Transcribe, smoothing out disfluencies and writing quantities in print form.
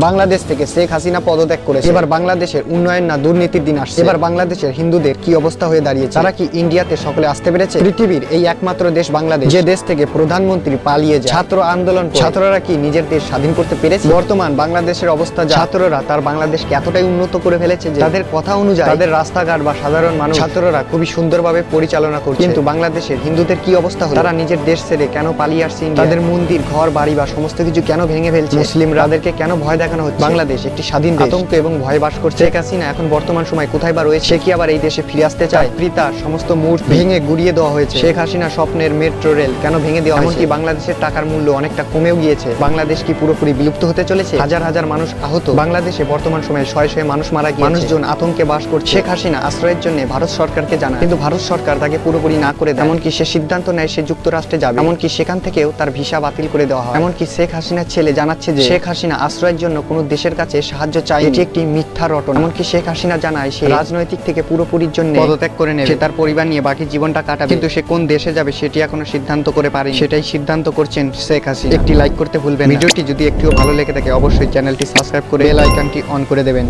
বাংলাদেশ থেকে শেখ হাসিনা পদত্যাগ করেছে। এবার বাংলাদেশের উন্নয়ন না দুর্নীতির দিন আসছে। এবার বাংলাদেশের হিন্দুদের কি অবস্থা হয়ে দাঁড়িয়েছে? তারা কি ইন্ডিয়াতে সকলে আসতে পেরেছে? পৃথিবীর এই একমাত্র দেশ বাংলাদেশ, যে দেশ থেকে প্রধানমন্ত্রী পালিয়ে যায়। ছাত্র আন্দোলন, ছাত্ররা কি নিজের দেশ স্বাধীন করতে পেরেছে? বর্তমান বাংলাদেশের অবস্থা, ছাত্ররা তার বাংলাদেশকে এতটাই উন্নত করে ফেলেছে যে তাদের কথা অনুযায়ী তাদের রাস্তাঘাট বা সাধারণ মানুষ, ছাত্ররা খুবই সুন্দরভাবে পরিচালনা করছে। কিন্তু বাংলাদেশের হিন্দুদের কি অবস্থা হলো? তারা নিজের দেশ ছেড়ে কেন পালিয়ে আসছে? তাদের মন্দির, ঘর বাড়ি বা সমস্ত কিছু কেন ভেঙে ফেলছে? মুসলিমরা তাদেরকে কেন ভয় দেখানো হচ্ছে? বাংলাদেশ একটি স্বাধীন দেশ, আতঙ্ক এবং ভয় বাস করছে। শেখ হাসিনা এখন বর্তমান সময় কোথায় বা রয়েছে? সে কি আবার এই দেশে ফিরে আসতে চায়? পিতার সমস্ত মূর্তি ভেঙে গুড়িয়ে দেওয়া হয়েছে। শেখ হাসিনা স্বপ্নের মেট্রো রেল কেন ভেঙে দেওয়া হয়েছে? এমনকি বাংলাদেশের টাকার মূল্য অনেকটা কমেও গিয়েছে। বাংলাদেশ কি পুরোপুরি বিলুপ্ত হতে চলেছে? হাজার হাজার মানুষ আহত। বাংলাদেশে বর্তমান সময়ে শয়ে শয়ে মানুষ মারা গিয়েছে। মানুষজন আতঙ্কে বাস করছে। শেখ হাসিনা আশ্রয়ের জন্য ভারত সরকারকে জানায়, কিন্তু ভারত সরকার তাকে পুরোপুরি না করে দেয়। এমনকি সে সিদ্ধান্ত নেয় সে যুক্তরাষ্ট্রে যাবে। এমনকি সেখান থেকেও তার ভিসা বাতিল করে দেওয়া হয়। এমনকি শেখ হাসিনার ছেলে জানাচ্ছে যে শেখ হাসিনা আশ্রয়ের জন্য কোনো দেশের কাছে সাহায্য চায়, এটি একটি মিথ্যা রটনা। এমনকি শেখ হাসিনা জানায় সে রাজনৈতিক থেকে পুরোপুরির জন্য পদত্যাগ করে নেবে, সে তার পরিবার নিয়ে বাকি জীবনটা কাটাবে। কিন্তু সে কোন দেশে যাবে সেটি এখনো সিদ্ধান্ত করে পারেনি। সেটাই সিদ্ধান্ত করছেন শেখ হাসিনা। একটি লাইক করতে ভুলবেন না। ভিডিওটি যদি একটু ভালো লেগে থাকে অবশ্যই চ্যানেলটি সাবস্ক্রাইব করে বেল আইকনটি অন করে দেবেন।